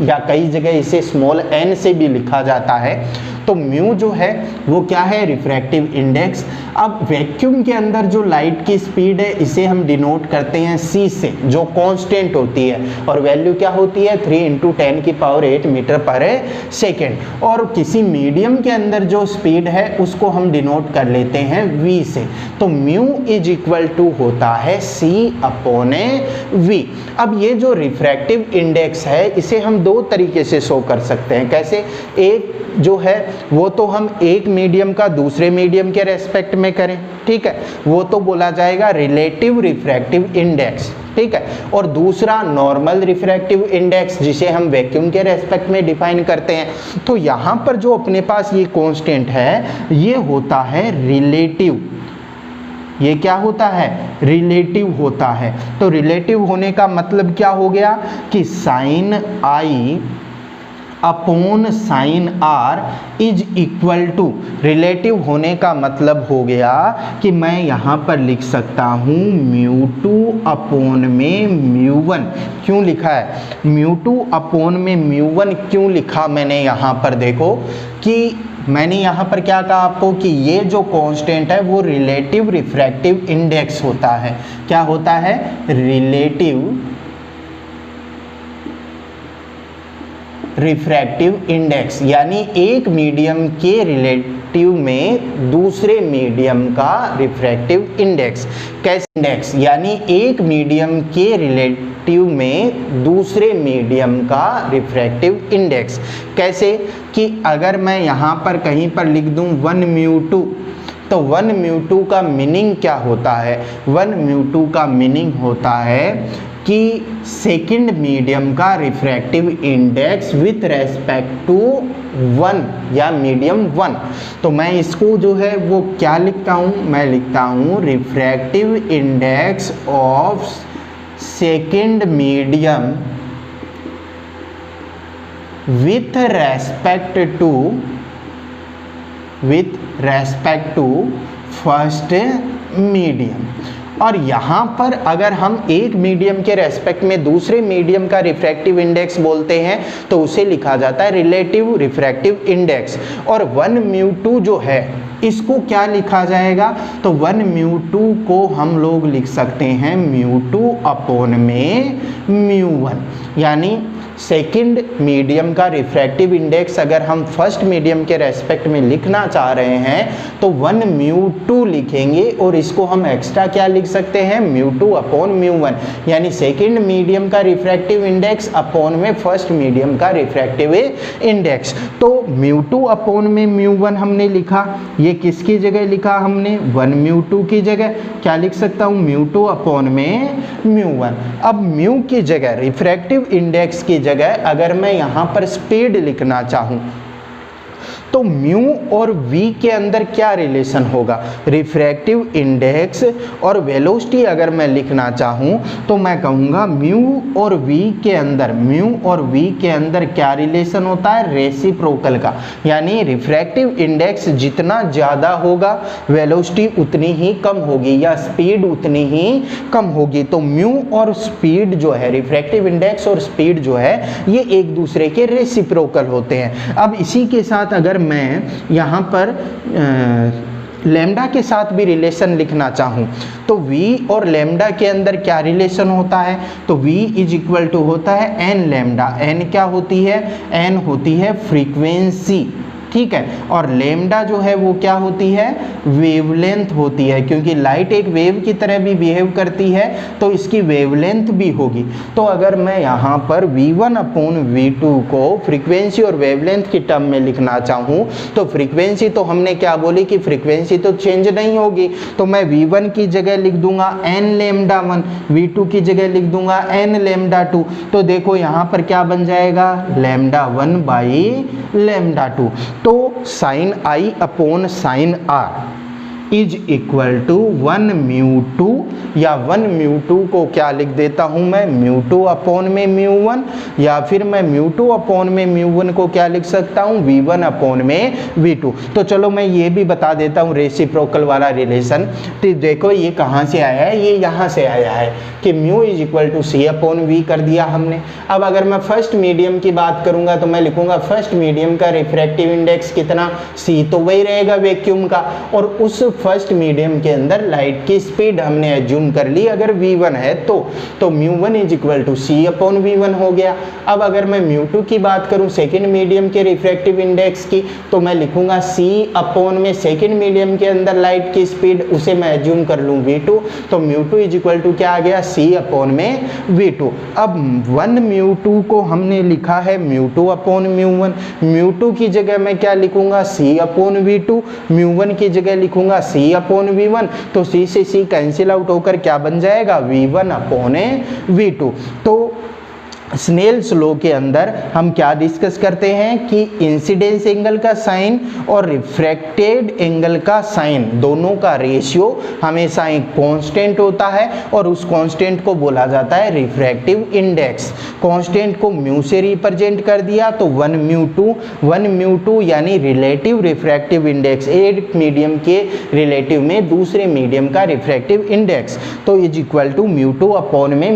या कई जगह इसे स्मॉल n से भी लिखा जाता है। तो म्यू जो है वो क्या है? Refractive index. अब वैक्यूम के अंदर जो लाइट की स्पीड है इसे हम डिनोट करते हैं c से, जो कांस्टेंट होती है, और वैल्यू क्या होती है? 3 × 10⁸ मीटर पर सेकेंड। और किसी मीडियम के अंदर जो स्पीड है उसको हम डिनोट कर लेते हैं v से। तो म्यू इज इक्वल टू होता है c/v। अब ये जो रिफ्रैक्टिव इंडेक्स है इसे हम दो तरीके से शो कर सकते हैं। कैसे? एक जो है वो तो हम एक मीडियम का दूसरे मीडियम के रेस्पेक्ट में करें, ठीक है, वो तो बोला जाएगा रिलेटिव रिफ्रैक्टिव इंडेक्स, ठीक है। और दूसरा नॉर्मल रिफ्रैक्टिव इंडेक्स जिसे हम वैक्यूम के रेस्पेक्ट में डिफाइन करते हैं। तो यहाँ पर जो अपने पास ये कांस्टेंट है ये होता है रिलेटिव। ये क्या होता है? रिलेटिव होता है। तो रिलेटिव होने का मतलब क्या हो गया कि sine I upon sine are is equal to, relative होने का मतलब हो गया कि मैं यहाँ पर लिख सकता हूँ μ2 अपॉन में μ1। क्यों लिखा है μ2 अपॉन में μ1? क्यों लिखा मैंने यहाँ पर? देखो कि मैंने यहाँ पर क्या कहा आपको कि ये जो कांस्टेंट है वो रिलेटिव रिफ्रैक्टिव इंडेक्स होता है। क्या होता है? Relative refractive index. यानी एक मीडियम के रिलेटिव में दूसरे मीडियम का रिफ्रैक्टिव इंडेक्स। कैसे इंडेक्स? यानी एक मीडियम के रिलेटिव में दूसरे मीडियम का रिफ्रैक्टिव इंडेक्स। कैसे? कि अगर मैं यहाँ पर कहीं पर लिख दूँ 1μ2, तो 1μ2 का मीनिंग क्या होता है? 1μ2 का मीनिंग होता है कि सेकंड मीडियम का refractive index with respect to 1 या मीडियम 1। तो मैं इसको जो है वो क्या लिखता हूँ? मैं लिखता हूँ refractive index of second medium with respect to first medium. और यहाँ पर अगर हम एक मीडियम के रेस्पेक्ट में दूसरे मीडियम का रिफ्रैक्टिव इंडेक्स बोलते हैं तो उसे लिखा जाता है रिलेटिव रिफ्रैक्टिव इंडेक्स। और 1μ2 जो है इसको क्या लिखा जाएगा? तो 1μ2 को हम लोग लिख सकते हैं μ2 अपॉन में μ1। यानी सेकंड मीडियम का रिफ्रैक्टिव इंडेक्स अगर हम फर्स्ट मीडियम के रेस्पेक्ट में लिखना चाह रहे हैं तो 1 म्यू 2 लिखेंगे और इसको हम एक्स्ट्रा क्या लिख सकते हैं, म्यू 2 अपॉन म्यू 1, यानी सेकंड मीडियम का रिफ्रैक्टिव इंडेक्स अपॉन में फर्स्ट मीडियम का रिफ्रैक्टिव इंडेक्स। तो म्यू 2 अपॉन में म्यू 1 हमने लिखा, ये किसकी जगह लिखा हमने, 1 म्यू 2 की जगह क्या लिख सकता हूँ, म्यू 2 अपॉन में म्यू 1। अब म्यू की जगह रिफ्रैक्टिव इंडेक्स की जगह अगर मैं यहाँ पर स्पीड लिखना चाहूँ तो म्यू और v के अंदर क्या रिलेशन होगा, रिफ्रैक्टिव इंडेक्स और वेलोसिटी अगर मैं लिखना चाहूँ तो मैं कहूँगा म्यू और v के अंदर क्या रिलेशन होता है, रेसिप्रोकल का, यानी रिफ्रैक्टिव इंडेक्स जितना ज़्यादा होगा वेलोसिटी उतनी ही कम होगी या स्पीड उतनी ही कम होगी। तो म्यू और स्पीड जो है, रिफ्रैक्टिव इंडेक्स और स्पीड जो है ये एक दूसरे के रेसिप्रोकल होते हैं। अब इसी के साथ अगर मैं यहाँ पर लैम्डा के साथ भी रिलेशन लिखना चाहूँ तो v और लैम्डा के अंदर क्या रिलेशन होता है, तो v इज इक्वल टू होता है n लैम्डा। n क्या होती है, n होती है फ्रीक्वेंसी, ठीक है, और लैम्डा जो है वो क्या होती है, वेवलेंथ होती है, क्योंकि लाइट एक वेव की तरह भी बिहेव करती है तो इसकी वेवलेंथ भी होगी। तो अगर मैं यहाँ पर v1 अपॉन v2 को फ्रीक्वेंसी और वेवलेंथ की टर्म में लिखना चाहूँ तो फ्रीक्वेंसी तो हमने क्या बोली कि फ्रीक्वेंसी तो चेंज नहीं होगी, तो मैं v1 की जगह लिख दूंगा n लैम्डा 1, v2 की जगह लिख दूंगा n लैम्डा 2। तो देखो यहाँ पर क्या बन जाएगा, लैम्डा 1 बाई लैम्डा 2। तो sine i upon sine r is equal to 1 mu 2, या 1 म्यू 2 को क्या लिख देता हूँ मैं, म्यू 2 अपॉन में म्यू 1, या फिर मैं म्यू 2 अपॉन में म्यू 1 को क्या लिख सकता हूँ, v1 अपॉन में v2। तो चलो मैं ये भी बता देता हूँ रेसिप्रोकल वाला रिलेशन। तो देखो ये कहाँ से आया है, ये यहाँ से आया है कि mu is equal to c upon v कर दिया हमने। अब अगर मैं फर्स्ट मीडियम की बात करूँगा तो मैं लिखूँगा फर्स्ट मीडियम का रिफ्रैक्टिव इंडेक्स कितना, सी तो वही रहेगा वैक्यूम का, और उस फर्स्ट मीडियम के अंदर लाइट की स्पीड हमने एज्यूम कर ली अगर v1 है तो mu 1 is equal to c upon v1 हो गया। अब अगर मैं म्यू 2 की बात करूं सेकेंड मीडियम के रिफ्रैक्टिव इंडेक्स की तो मैं लिखूंगा सी अपॉन में सेकेंड मीडियम के अंदर लाइट की स्पीड, उसे मैं एज्यूम कर लूँ v2, तो म्यू 2 इज इक्वल टू क्या आ गया, सी अपॉन में v2। अब 1 म्यू 2 को हमने लिखा है म्यू 2 अपॉन म्यू 1, म्यू 2 की जगह मैं क्या लिखूंगा, सी अपॉन v2, म्यू 1 की जगह लिखूंगा सी अपॉन v1, तो सी से सी कैंसिल आउट होकर क्या बन जाएगा, v1 अपॉन v2। तो स्नेल्स लॉ के अंदर हम क्या डिस्कस करते हैं कि इंसिडेंस एंगल का साइन और रिफ्रैक्टेड एंगल का साइन दोनों का रेशियो हमेशा एक कांस्टेंट होता है और उस कांस्टेंट को बोला जाता है रिफ्रैक्टिव इंडेक्स। कांस्टेंट को म्यू से रिप्रेजेंट कर दिया तो 1 म्यू 2 यानी रिलेटिव रिफ्रैक्टिव इंडेक्स, एक मीडियम के रिलेटिव में दूसरे मीडियम का रिफ्रैक्टिव इंडेक्स, तो is equal to mu 2 upon में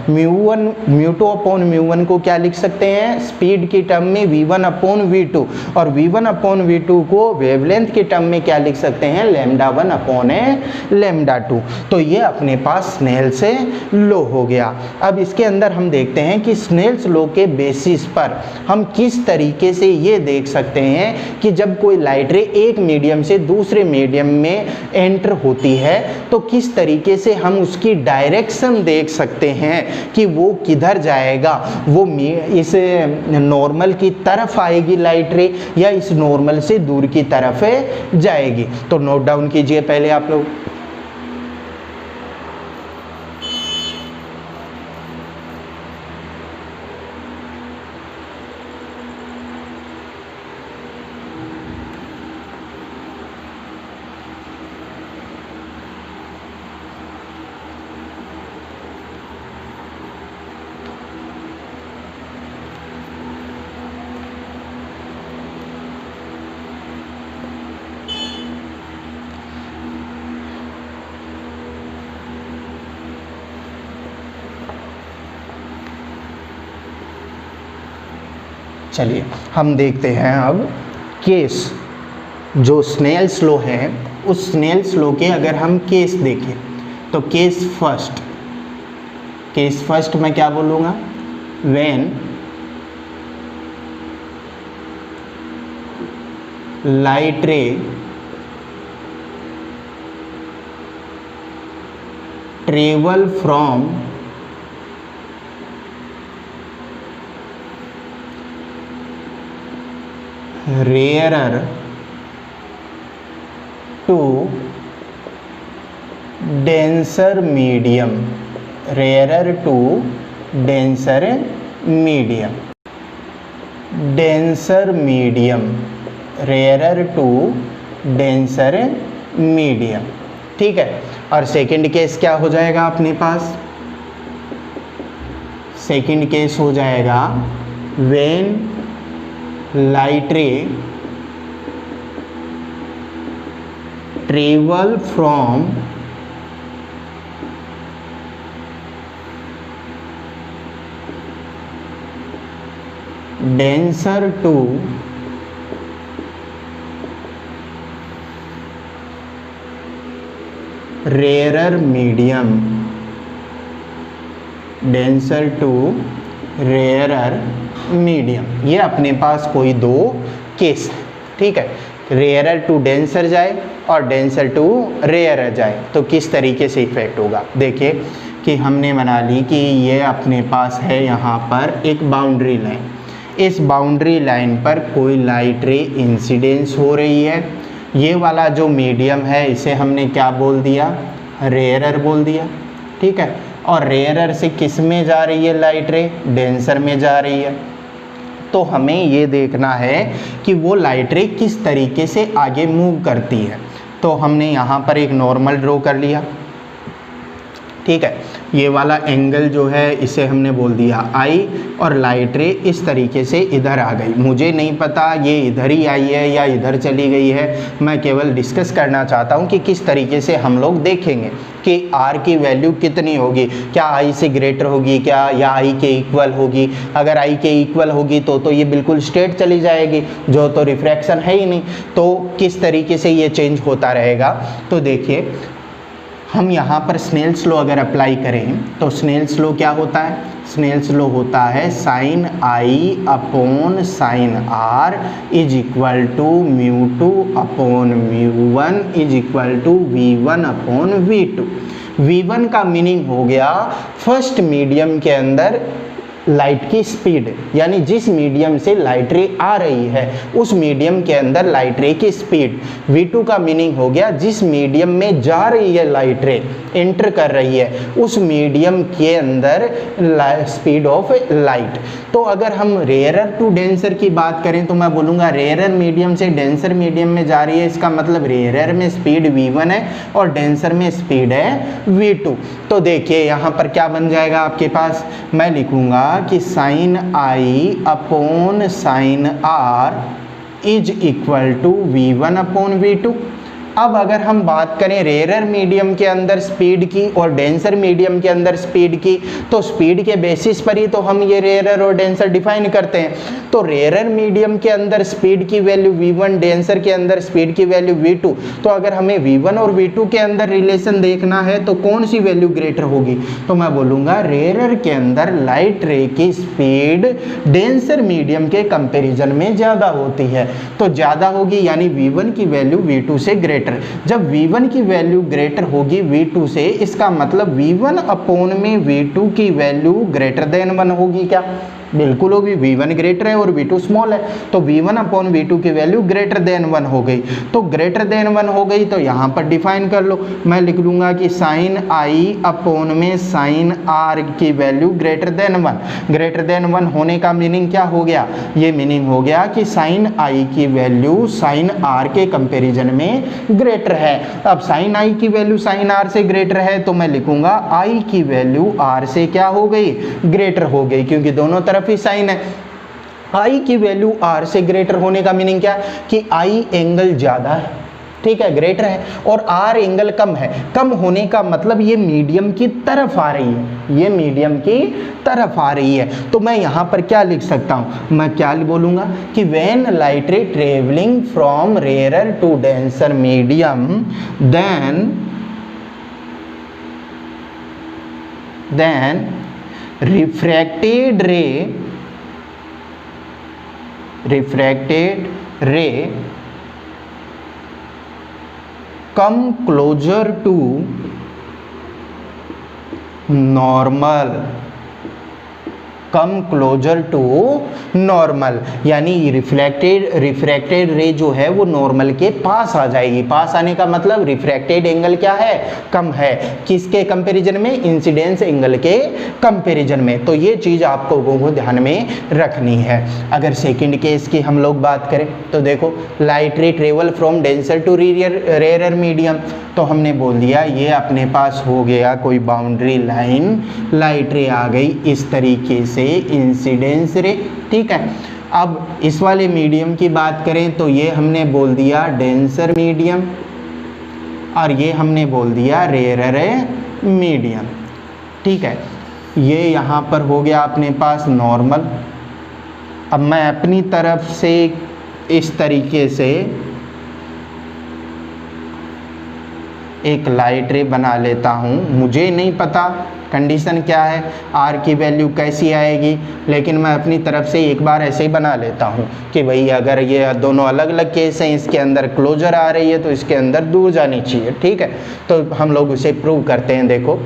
म्यू 2 अपॉन म्यू 1 को क्या लिख सकते हैं, स्पीड की टर्म में v1 अपॉन v2, और v1 अपॉन v2 को वेवलेंथ की टर्म में क्या लिख सकते हैं, लैम्डा 1 अपॉन लैम्डा 2। तो ये अपने पास स्नेल्स लॉ हो गया। अब इसके अंदर हम देखते हैं कि स्नेल्स लॉ के बेसिस पर हम किस तरीके से ये देख सकते हैं कि जब कोई लाइट रे एक मीडियम से दूसरे मीडियम में एंटर होती है तो किस तरीके से हम उसकी डायरेक्शन देख सकते हैं कि वो किधर जाएगा, वो इस नॉर्मल की तरफ आएगी लाइट रे या इस नॉर्मल से दूर की तरफ जाएगी। तो नोट डाउन कीजिए पहले आप लोग। चलिए हम देखते हैं अब केस, जो स्नेल्स लॉ है उस स्नेल्स लॉ के अगर हम केस देखें तो केस फर्स्ट मैं क्या बोलूँगा, when light ray travel from rarer to denser medium, rarer to denser medium, denser medium, rarer to denser medium। ठीक है, और सेकंड केस क्या हो जाएगा अपने पास? सेकंड केस हो जाएगा when light ray travel from denser to rarer medium, denser to rarer medium. ये अपने पास कोई दो केस है, ठीक है। रेयरर टू डेंसर जाए और डेंसर टू रेयरर जाए तो किस तरीके से इफेक्ट होगा। देखिए कि हमने बना ली कि ये अपने पास है यहाँ पर एक बाउंड्री लाइन, इस बाउंड्री लाइन पर कोई लाइट रे इंसिडेंस हो रही है। ये वाला जो मीडियम है इसे हमने क्या बोल दिया? रेयरर बोल दिया, ठीक है। और रेयरर से किस में जा रही है लाइट रे? डेंसर में जा रही है। तो हमें ये देखना है कि वो लाइट रे किस तरीके से आगे मूव करती है। तो हमने यहाँ पर एक नॉर्मल ड्रॉ कर लिया, ठीक है। ये वाला एंगल जो है इसे हमने बोल दिया आई, और लाइट रे इस तरीके से इधर आ गई। मुझे नहीं पता ये इधर ही आई है या इधर चली गई है, मैं केवल डिस्कस करना चाहता हूँ कि किस तरीके से हम लोग देखेंगे कि आर की वैल्यू कितनी होगी, क्या आई से ग्रेटर होगी क्या, या आई के इक्वल होगी। अगर आई के इक्वल होगी तो ये बिल्कुल स्ट्रेट चली जाएगी, जो तो रिफ्रैक्शन है ही नहीं। तो किस तरीके से ये चेंज होता रहेगा। तो देखिए हम यहाँ पर स्नेल्स लॉ अगर अप्लाई करें तो स्नेल्स लॉ क्या होता है? स्नेल्स लॉ होता है sine I upon sine are is equal to mu two upon mu one is equal to V one upon V two. V one का मीनिंग हो गया फर्स्ट मीडियम के अंदर लाइट की स्पीड, यानी जिस मीडियम से लाइट रे आ रही है उस मीडियम के अंदर लाइट रे की स्पीड। V2 का मीनिंग हो गया जिस मीडियम में जा रही है लाइट रे, एंटर कर रही है उस मीडियम के अंदर स्पीड ऑफ लाइट। तो अगर हम रेयरर टू डेंसर की बात करें तो मैं बोलूँगा रेयरर मीडियम से डेंसर मीडियम में जा रही है, इसका मतलब रेयरर में स्पीड V1 है और डेंसर में स्पीड है V2। तो देखिए यहाँ पर क्या बन जाएगा आपके पास, मैं लिखूँगा कि sine I upon sine are is equal to V1 upon V2। अब अगर हम बात करें रेयरर मीडियम के अंदर स्पीड की और डेंसर मीडियम के अंदर स्पीड की, तो स्पीड के बेसिस पर ही तो हम ये रेयरर और डेंसर डिफाइन करते हैं। तो रेयरर मीडियम के अंदर स्पीड की वैल्यू V1, डेंसर के अंदर स्पीड की वैल्यू V2। तो अगर हमें V1 और V2 के अंदर रिलेशन देखना है तो कौन सी वैल्यू ग्रेटर होगी? तो मैं बोलूँगा रेयरर के अंदर लाइट रे की स्पीड डेंसर मीडियम के कंपेरिजन में ज़्यादा होती है। तो ज़्यादा होगी यानी V1 की वैल्यू V2 से ग्रेटर। जब V1 की वैल्यू ग्रेटर होगी V2 से, इसका मतलब V1 अपॉन में V2 की वैल्यू ग्रेटर देन 1 होगी क्या? बिल्कुल होगी। V1 ग्रेटर है और V2 स्मॉल है, तो V1 अपॉन V2 की वैल्यू ग्रेटर देन 1 हो गई। तो ग्रेटर देन 1 हो गई तो यहाँ पर डिफाइन कर लो, मैं लिख लूँगा कि साइन आई अपॉन में साइन आर की value greater than 1। Greater than 1 होने का मीनिंग क्या हो गया? ये मीनिंग हो गया कि साइन आई की वैल्यू साइन आर के कंपेरिजन में ग्रेटर है। अब साइन आई की वैल्यू साइन आर से ग्रेटर है तो मैं लिखूँगा आई की वैल्यू आर से क्या हो गई? ग्रेटर हो गई, क्योंकि दोनों तरफ ही साइन है। आई की वैल्यू आर से ग्रेटर होने का मीनिंग क्या? कि आई एंगल ज्यादा है, ठीक है, ग्रेटर है, और आर एंगल कम है। कम होने का मतलब ये मीडियम की तरफ आ रही है, ये मीडियम की तरफ आ रही है। तो मैं यहाँ पर क्या लिख सकता हूँ? मैं क्या बोलूँगा कि when light ray travelling from rarer to denser medium then refracted ray come closer to normal, come closer to normal, यानी रिफ्रैक्टेड रे जो है वो नॉर्मल के पास आ जाएगी। पास आने का मतलब रिफ्रैक्टेड एंगल क्या है, कम है। किसके कंपैरिजन में, इंसिडेंस एंगल के कंपैरिजन में। तो ये चीज़ आपको को ध्यान में रखनी है। अगर सेकंड केस की हम लोग बात करें तो देखो, light ray travel from denser to rarer medium, तो हमने बोल दिया ये अपने पास हो गया कोई बाउंड्री लाइन, लाइट रे आ गई इस तरीके से इंसिडेंस रे, ठीक है। अब इस वाले मीडियम की बात करें तो ये हमने बोल दिया डेंसर मीडियम और ये हमने बोल दिया रेयर मीडियम, ठीक है। ये यहाँ पर हो गया अपने पास नॉर्मल। अब मैं अपनी तरफ से इस तरीके से एक लाइट रे बना लेता हूँ। मुझे नहीं पता कंडीशन क्या है, आर की वैल्यू कैसी आएगी, लेकिन मैं अपनी तरफ से एक बार ऐसे ही बना लेता हूँ कि भाई अगर ये दोनों अलग अलग केस हैं, इसके अंदर क्लोजर आ रही है तो इसके अंदर दूर जानी चाहिए, ठीक है। तो हम लोग उसे प्रूव करते हैं। देखो,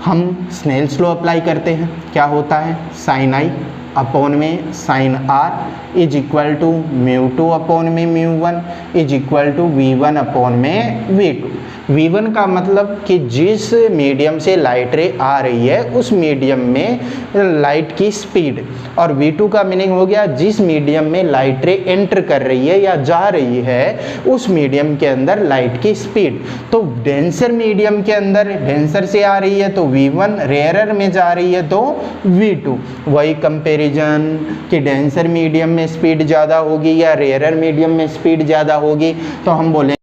हम स्नेल्स लॉ अप्लाई करते हैं। क्या होता है, साइन आई अपॉन में sine are is equal to μ2 upon में μ1 is equal to v1 upon में v2। v1 का मतलब कि जिस मीडियम से लाइट रे आ रही है उस मीडियम में लाइट की स्पीड, और v2 का मीनिंग हो गया जिस मीडियम में लाइट रे एंटर कर रही है या जा रही है उस मीडियम के अंदर लाइट की स्पीड। तो डेंसर मीडियम के अंदर डेंसर से आ रही है तो v1, रेयरर में जा रही है तो v2। वही कंपैरिजन कि डेंसर मीडियम में स्पीड ज़्यादा होगी या रेयरर मीडियम में स्पीड ज़्यादा होगी, तो हम बोलेंगे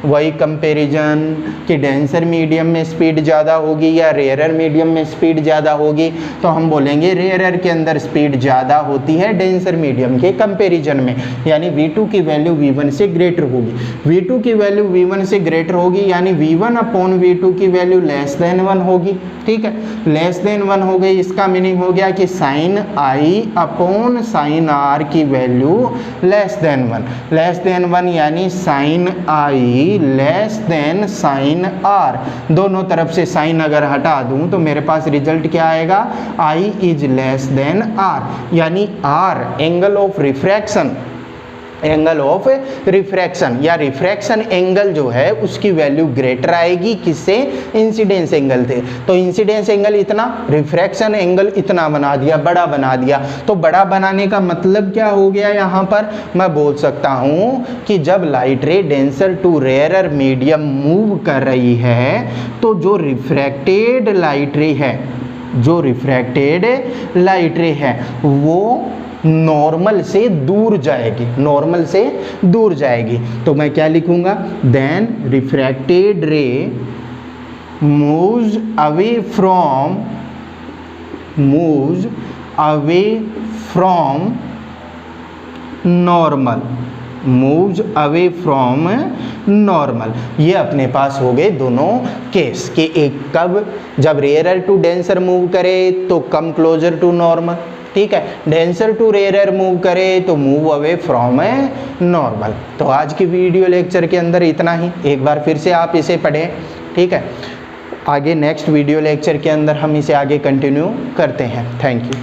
वही कंपैरिजन कि डेंसर मीडियम में स्पीड ज़्यादा होगी या रेयरर मीडियम में स्पीड ज़्यादा होगी, तो हम बोलेंगे रेयरर के अंदर स्पीड ज़्यादा होती है डेंसर मीडियम के कंपैरिजन में, यानी v2 की वैल्यू v1 से ग्रेटर होगी। v2 की वैल्यू v1 से ग्रेटर होगी यानी v1 अपॉन v2 की वैल्यू लेस देन 1 होगी, ठीक है। लेस देन 1 हो गई, इसका मीनिंग हो गया कि साइन आई अपॉन साइन आर की value less than 1। Less than 1 यानी sine I less than sine R. दोनों तरफ से साइन अगर हटा दूं तो मेरे पास रिजल्ट क्या आएगा, I is less than are, यानी R angle of refraction, angle of refraction या रिफ्रैक्शन एंगल जो है उसकी वैल्यू ग्रेटर आएगी किससे, इंसिडेंस एंगल थे। तो इंसिडेंस एंगल इतना, रिफ्रैक्शन एंगल इतना बना दिया, बड़ा बना दिया। तो बड़ा बनाने का मतलब क्या हो गया, यहाँ पर मैं बोल सकता हूँ कि जब light ray denser to rarer medium move कर रही है तो जो रिफ्रैक्टेड लाइट रे है, जो रिफ्रैक्टेड लाइट रे है वो नॉर्मल से दूर जाएगी, नॉर्मल से दूर जाएगी। तो मैं क्या लिखूंगा, then refracted ray moves away from normal, moves away from normal. ये अपने पास हो गए दोनों केस कि एक कब, जब रेयरर टू डेंसर मूव करे तो कम क्लोजर टू नॉर्मल, ठीक है। डेंसर टू रेयरर मूव करे तो मूव अवे फ्रॉम नॉर्मल। तो आज की वीडियो लेक्चर के अंदर इतना ही, एक बार फिर से आप इसे पढ़ें, ठीक है। आगे नेक्स्ट वीडियो लेक्चर के अंदर हम इसे आगे कंटिन्यू करते हैं। Thank you.